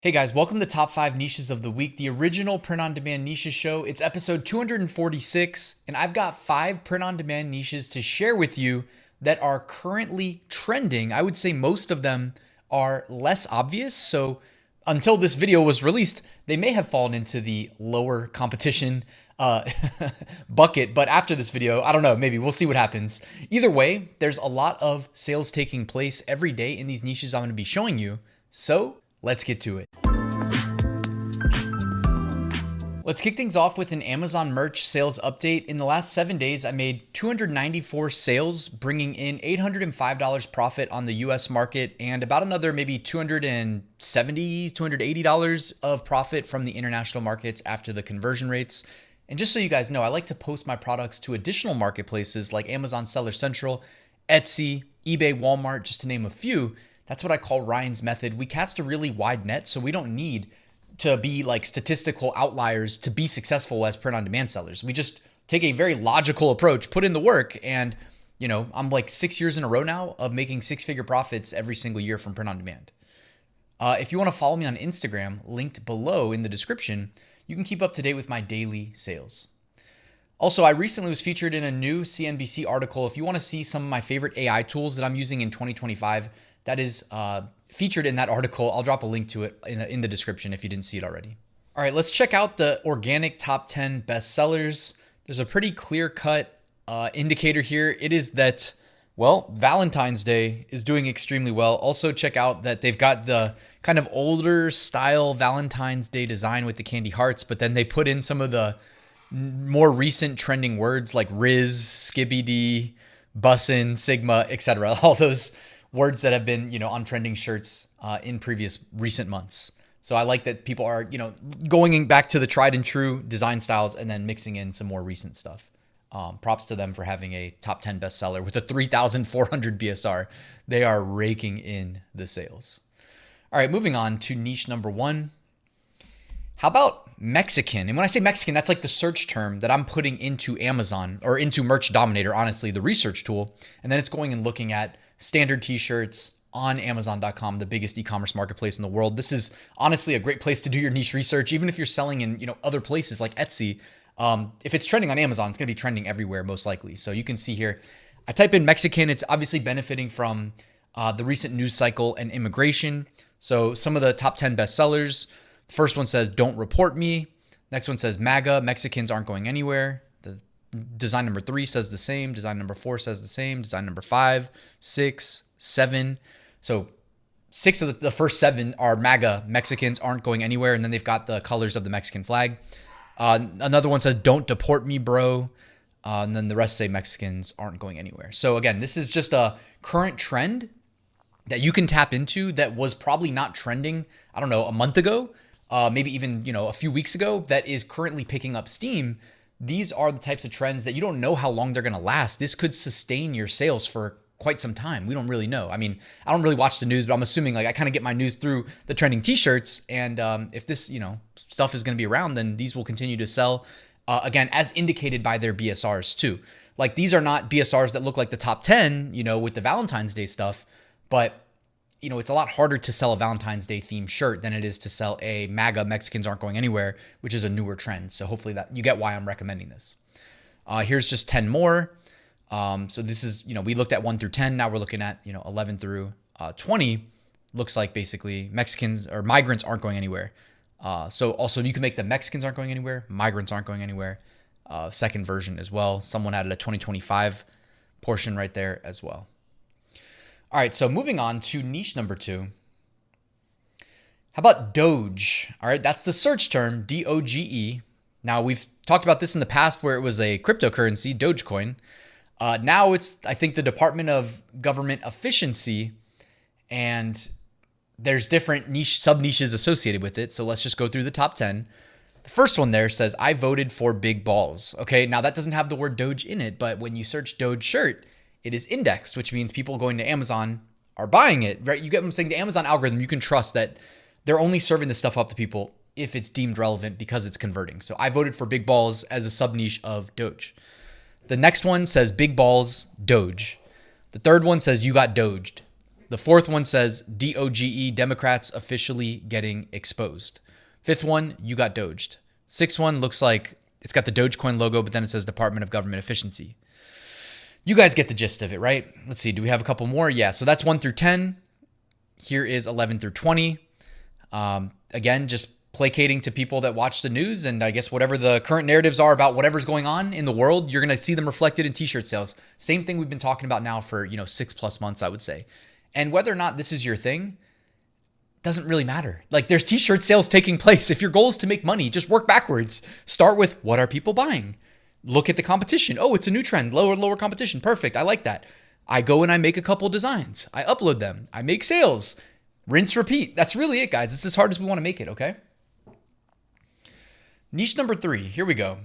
Hey guys, welcome to Top 5 Niches of the Week, the original print-on-demand niches show. It's episode 246, and I've got 5 print-on-demand niches to share with you that are currently trending. I would say most of them are less obvious, so until this video was released, they may have fallen into the lower competition bucket, but after this video, I don't know, maybe we'll see what happens. Either way, there's a lot of sales taking place every day in these niches I'm going to be showing you, so let's get to it. Let's kick things off with an Amazon merch sales update. In the last 7 days, I made 294 sales, bringing in $805 profit on the US market and about another maybe $270, $280 of profit from the international markets after the conversion rates. And just so you guys know, I like to post my products to additional marketplaces like Amazon Seller Central, Etsy, eBay, Walmart, just to name a few. That's what I call Ryan's method. We cast a really wide net, so we don't need to be like statistical outliers to be successful as print-on-demand sellers. We just take a very logical approach, put in the work, and I'm like 6 years in a row now of making 6-figure profits every single year from print-on-demand. If you want to follow me on Instagram, linked below in the description, you can keep up to date with my daily sales. Also, I recently was featured in a new CNBC article. If you want to see some of my favorite AI tools that I'm using in 2025, that is featured in that article. I'll drop a link to it in the description if you didn't see it already. All right, let's check out the organic top 10 bestsellers. There's a pretty clear-cut indicator here. It is that, well, Valentine's Day is doing extremely well. Also, check out that they've got the kind of older style Valentine's Day design with the candy hearts, but then they put in some of the more recent trending words like Riz, Skibidi, Bussin, Sigma, etc. All those words that have been, on trending shirts in previous recent months. So I like that people are, going back to the tried and true design styles and then mixing in some more recent stuff. Props to them for having a top 10 bestseller with a 3,400 BSR. They are raking in the sales. All right, moving on to niche number 1. How about Mexican? And when I say Mexican, that's like the search term that I'm putting into Amazon or into Merch Dominator, honestly, the research tool. And then it's going and looking at standard t-shirts on Amazon.com, the biggest e-commerce marketplace in the world. This is honestly a great place to do your niche research, even if you're selling in other places like Etsy. If it's trending on Amazon, it's going to be trending everywhere most likely. So you can see here, I type in Mexican. It's obviously benefiting from the recent news cycle and immigration. So some of the top 10 bestsellers. The first one says, "Don't report me." Next one says, "MAGA, Mexicans aren't going anywhere." Design number 3 says the same. Design number 4 says the same. Design number 5, 6, 7. So 6 of the first 7 are MAGA, Mexicans aren't going anywhere. And then they've got the colors of the Mexican flag. Another one says, "Don't deport me, bro." And then the rest say Mexicans aren't going anywhere. So again, this is just a current trend that you can tap into that was probably not trending, I don't know, a month ago, maybe even, a few weeks ago, that is currently picking up steam. These are the types of trends that you don't know how long they're going to last. This could sustain your sales for quite some time. We don't really know. I mean, I don't really watch the news, but I'm assuming I kind of get my news through the trending t-shirts. And if this, stuff is going to be around, then these will continue to sell, again, as indicated by their BSRs too. Like these are not BSRs that look like the top 10, with the Valentine's Day stuff, but it's a lot harder to sell a Valentine's Day themed shirt than it is to sell a MAGA, Mexicans aren't going anywhere, which is a newer trend. So hopefully that you get why I'm recommending this. Here's just 10 more. So this is, we looked at 1 through 10. Now we're looking at, 11 through 20. Looks like basically Mexicans or migrants aren't going anywhere. So also you can make the Mexicans aren't going anywhere, migrants aren't going anywhere. Second version as well. Someone added a 2025 portion right there as well. All right, so moving on to niche number 2. How about Doge? All right, that's the search term, DOGE. Now, we've talked about this in the past where it was a cryptocurrency, Dogecoin. Now it's, I think, the Department of Government Efficiency, and there's different niche sub-niches associated with it. So let's just go through the top 10. The first one there says, "I voted for big balls." Okay, now that doesn't have the word Doge in it, but when you search Doge shirt, it is indexed, which means people going to Amazon are buying it, right? You get what I'm saying? The Amazon algorithm, you can trust that they're only serving this stuff up to people if it's deemed relevant because it's converting. So I voted for big balls as a sub niche of Doge. The next one says big balls, Doge. The third one says you got doged. The fourth one says DOGE, Democrats officially getting exposed. Fifth one, you got doged. Sixth one looks like it's got the Dogecoin logo, but then it says Department of Government Efficiency. You guys get the gist of it, right? Let's see. Do we have a couple more? Yeah. So that's 1 through 10. Here is 11 through 20. Again, just placating to people that watch the news, and I guess whatever the current narratives are about whatever's going on in the world, you're going to see them reflected in t-shirt sales. Same thing we've been talking about now for, 6+ months, I would say. And whether or not this is your thing doesn't really matter. Like, there's t-shirt sales taking place. If your goal is to make money, just work backwards. Start with, what are people buying? Look at the competition. Oh, it's a new trend. Lower competition. Perfect. I like that. I go and I make a couple designs. I upload them. I make sales. Rinse, repeat. That's really it, guys. It's as hard as we want to make it, okay? Niche number 3. Here we go.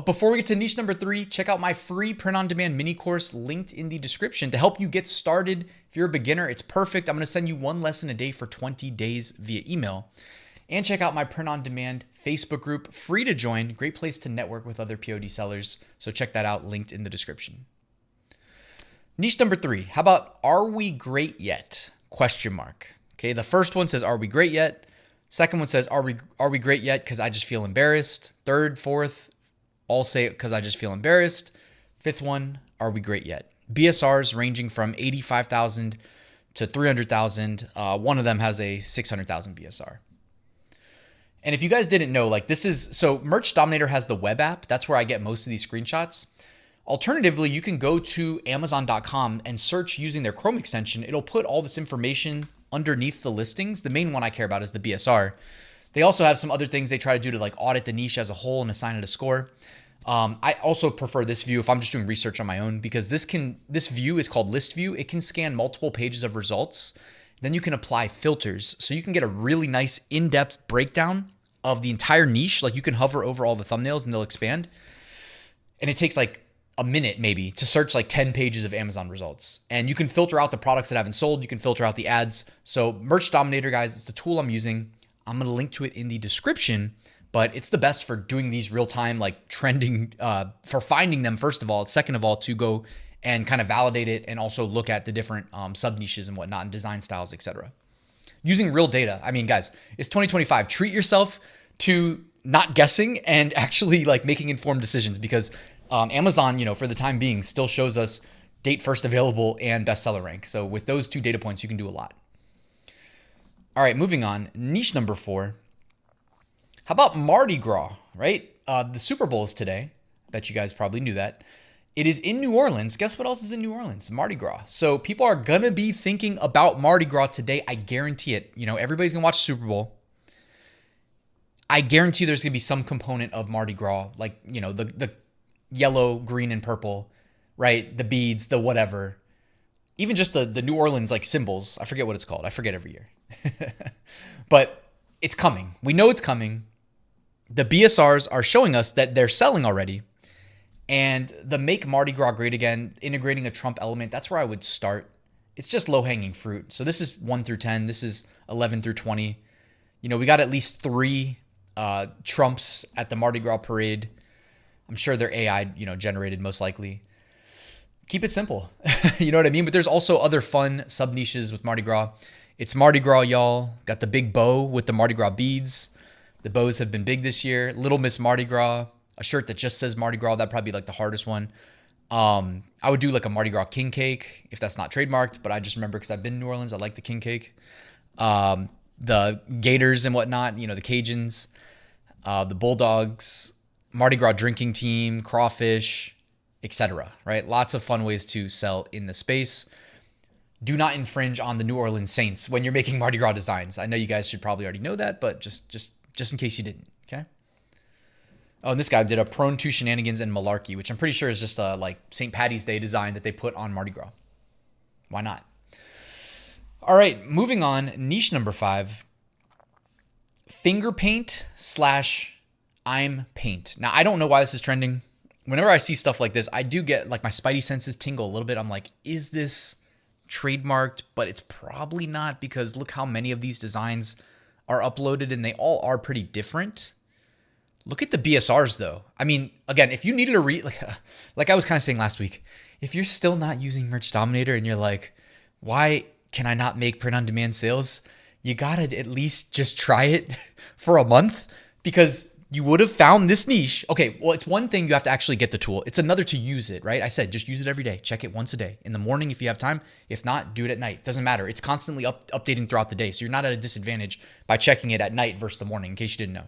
Before we get to niche number 3, check out my free print-on-demand mini course linked in the description to help you get started. If you're a beginner, it's perfect. I'm going to send you 1 lesson a day for 20 days via email. And check out my print-on-demand Facebook group, free to join. Great place to network with other POD sellers. So check that out, linked in the description. Niche number 3. How about, are we great yet? ? Okay, the first one says, are we great yet? Second one says, are we great yet? Because I just feel embarrassed. Third, fourth, all say it because I just feel embarrassed. Fifth one, are we great yet? BSRs ranging from 85,000 to 300,000. One of them has a 600,000 BSR. And if you guys didn't know, so Merch Dominator has the web app. That's where I get most of these screenshots. Alternatively, you can go to Amazon.com and search using their Chrome extension. It'll put all this information underneath the listings. The main one I care about is the BSR. They also have some other things they try to do to audit the niche as a whole and assign it a score. I also prefer this view if I'm just doing research on my own, because this view is called list view. It can scan multiple pages of results. Then you can apply filters. So you can get a really nice in-depth breakdown of the entire niche. Like, you can hover over all the thumbnails and they'll expand. And it takes a minute maybe to search 10 pages of Amazon results. And you can filter out the products that haven't sold. You can filter out the ads. So Merch Dominator, guys, it's the tool I'm using. I'm going to link to it in the description, but it's the best for doing these real-time, trending, for finding them, first of all. Second of all, to go and kind of validate it and also look at the different sub-niches and whatnot and design styles, etc. Using real data. I mean, guys, it's 2025. Treat yourself to not guessing and actually making informed decisions, because Amazon, for the time being, still shows us date first available and bestseller rank. So with those 2 data points, you can do a lot. All right, moving on. Niche number 4. How about Mardi Gras, right? The Super Bowl is today. I bet you guys probably knew that. It is in New Orleans. Guess what else is in New Orleans? Mardi Gras. So people are going to be thinking about Mardi Gras today. I guarantee it. Everybody's going to watch the Super Bowl. I guarantee there's going to be some component of Mardi Gras, the yellow, green, and purple, right? The beads, the whatever. Even just the New Orleans symbols. I forget what it's called. I forget every year. But it's coming. We know it's coming. The BSRs are showing us that they're selling already. And the Make Mardi Gras Great Again, integrating a Trump element, that's where I would start. It's just low-hanging fruit. So this is 1 through 10. This is 11 through 20. We got at least 3 Trumps at the Mardi Gras parade. I'm sure they're AI, generated most likely. Keep it simple. You know what I mean? But there's also other fun sub-niches with Mardi Gras. It's Mardi Gras, y'all. Got the big bow with the Mardi Gras beads. The bows have been big this year. Little Miss Mardi Gras. A shirt that just says Mardi Gras. That'd probably be the hardest one. I would do a Mardi Gras king cake if that's not trademarked. But I just remember because I've been in New Orleans. I like the king cake. The Gators and whatnot. The Cajuns. The Bulldogs. Mardi Gras drinking team, crawfish, etc. Right? Lots of fun ways to sell in the space. Do not infringe on the New Orleans Saints when you're making Mardi Gras designs. I know you guys should probably already know that, but just in case you didn't, okay? Oh, and this guy did a prone to shenanigans and malarkey, which I'm pretty sure is just a St. Patty's Day design that they put on Mardi Gras. Why not? All right, moving on. Niche number 5. Finger paint / I'm paint. Now, I don't know why this is trending. Whenever I see stuff like this, I do get my spidey senses tingle a little bit. I'm like, is this trademarked? But it's probably not, because look how many of these designs are uploaded and they all are pretty different. Look at the BSRs though. I mean, again, if you needed a like I was kind of saying last week, if you're still not using Merch Dominator and you're like, Why can I not make print on demand sales? You gotta at least just try it for a month, because you would have found this niche. Okay, well, it's one thing you have to actually get the tool. It's another to use it, right? I said, just use it every day. Check it once a day. In the morning if you have time. If not, do it at night. Doesn't matter. It's constantly updating throughout the day. So you're not at a disadvantage by checking it at night versus the morning, in case you didn't know.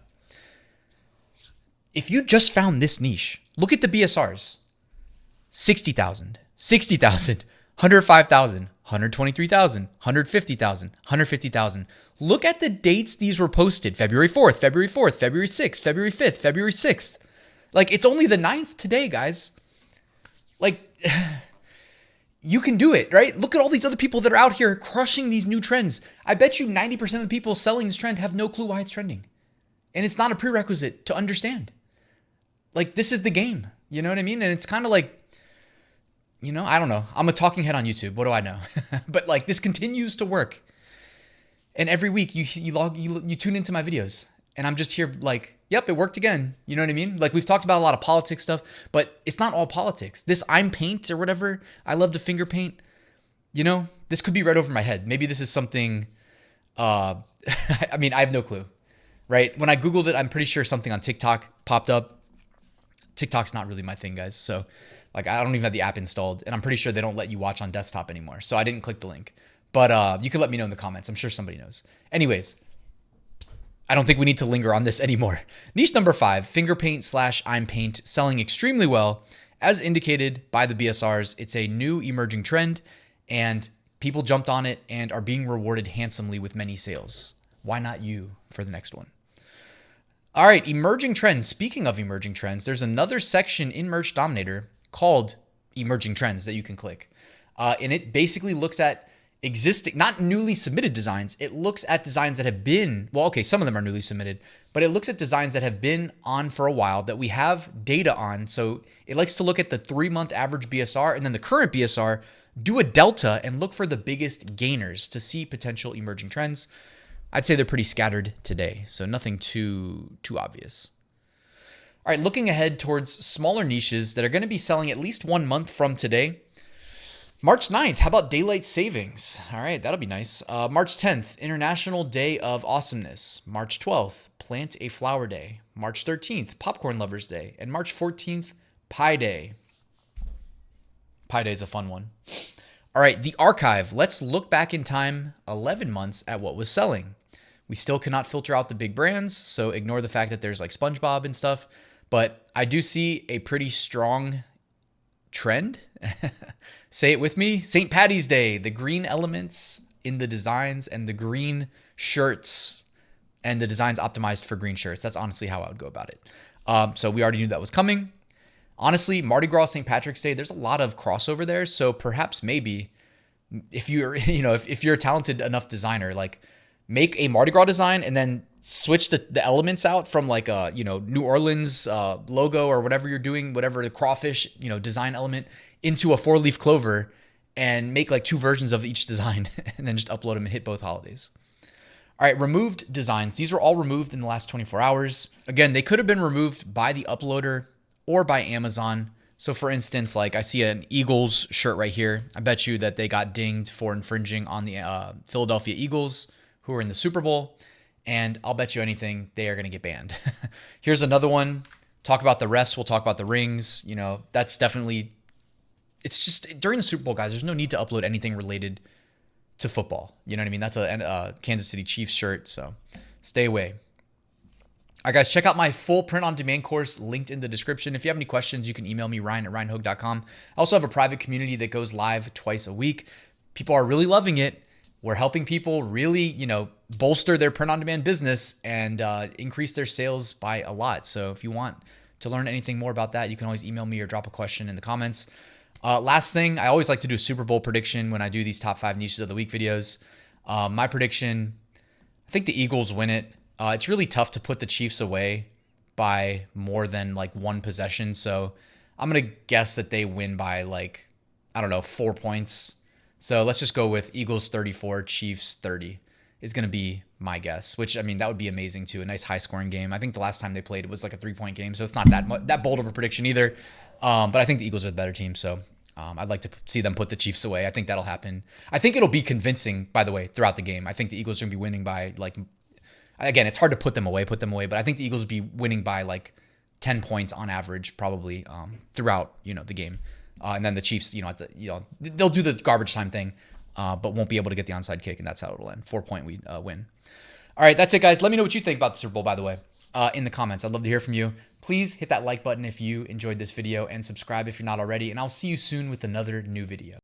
If you just found this niche, look at the BSRs. 60,000, 60,000, 105,000, 123,000, 150,000, 150,000. Look at the dates these were posted. February 4th, February 4th, February 6th, February 5th, February 6th. Like, it's only the 9th today, guys. Like, you can do it, right? Look at all these other people that are out here crushing these new trends. I bet you 90% of the people selling this trend have no clue why it's trending. And it's not a prerequisite to understand. Like, this is the game. You know what I mean? And it's kind of like, you know, I don't know. I'm a talking head on YouTube. What do I know? But like, this continues to work. And every week you tune into my videos, and I'm just here like, yep, it worked again. You know what I mean? Like, we've talked about a lot of politics stuff, but it's not all politics. This I'm paint or whatever, I love to finger paint. You know, this could be right over my head. Maybe this is something, I mean, I have no clue, right? When I Googled it, I'm pretty sure something on TikTok popped up. TikTok's not really my thing, guys. So like, I don't even have the app installed, and I'm pretty sure they don't let you watch on desktop anymore. So I didn't click the link, but you could let me know in the comments. I'm sure somebody knows. Anyways, I don't think we need to linger on this anymore. Niche number 5, finger paint / I'm paint, selling extremely well. As indicated by the BSRs, it's a new emerging trend, and people jumped on it and are being rewarded handsomely with many sales. Why not you for the next one? All right, emerging trends. Speaking of emerging trends, there's another section in Merch Dominator called emerging trends that you can click. And it basically looks at existing, not newly submitted designs. It looks at designs that have been, well, okay, some of them are newly submitted, but it looks at designs that have been on for a while that we have data on. So it likes to look at the 3-month average BSR and then the current BSR, do a delta and look for the biggest gainers to see potential emerging trends. I'd say they're pretty scattered today, so nothing too obvious. All right, looking ahead towards smaller niches that are going to be selling at least 1 month from today. March 9th, how about daylight savings? All right, that'll be nice. March 10th, International Day of Awesomeness. March 12th, Plant a Flower Day. March 13th, Popcorn Lovers Day. And March 14th, Pie Day. Pie Day is a fun one. All right, the archive. Let's look back in time 11 months at what was selling. We still cannot filter out the big brands, so ignore the fact that there's like SpongeBob and stuff. But I do see a pretty strong trend. Say it with me. St. Paddy's Day, the green elements in the designs and the green shirts and the designs optimized for green shirts. That's honestly how I would go about it. So we already knew that was coming. Honestly, Mardi Gras, St. Patrick's Day, there's a lot of crossover there. So perhaps maybe if you're, if you're a talented enough designer, like make a Mardi Gras design and then switch the elements out from like a, New Orleans logo or whatever you're doing, whatever the crawfish, design element into a 4-leaf clover and make like 2 versions of each design and then just upload them and hit both holidays. All right, removed designs. These were all removed in the last 24 hours. Again, they could have been removed by the uploader or by Amazon. So for instance, like I see an Eagles shirt right here. I bet you that they got dinged for infringing on the Philadelphia Eagles, who are in the Super Bowl. And I'll bet you anything they are going to get banned. Here's another one. Talk about the refs. We'll talk about the rings. That's definitely, it's just during the Super Bowl, guys, there's no need to upload anything related to football. You know what I mean? That's a Kansas City Chiefs shirt. So stay away. All right, guys, check out my full print-on-demand course linked in the description. If you have any questions, you can email me, ryan@ryanhogue.com. I also have a private community that goes live twice a week. People are really loving it. We're helping people really, bolster their print-on-demand business and increase their sales by a lot. So if you want to learn anything more about that, you can always email me or drop a question in the comments. Last thing, I always like to do a Super Bowl prediction when I do these top 5 niches of the week videos. My prediction, I think the Eagles win it. It's really tough to put the Chiefs away by more than like 1 possession. So I'm going to guess that they win by 4 points. So let's just go with Eagles 34, Chiefs 30 is going to be my guess, which, I mean, that would be amazing too. A nice high scoring game. I think the last time they played, it was like a 3-point game. So it's not that bold of a prediction either. But I think the Eagles are the better team. So I'd like to see them put the Chiefs away. I think that'll happen. I think it'll be convincing, by the way, throughout the game. I think the Eagles are going to be winning by, like, again, it's hard to put them away, but I think the Eagles will be winning by, like, 10 points on average, probably, throughout, the game. And then the Chiefs, they'll do the garbage time thing, but won't be able to get the onside kick, and that's how it'll end. 4-point win. All right, that's it, guys. Let me know what you think about the Super Bowl, by the way, in the comments. I'd love to hear from you. Please hit that like button if you enjoyed this video and subscribe if you're not already, and I'll see you soon with another new video.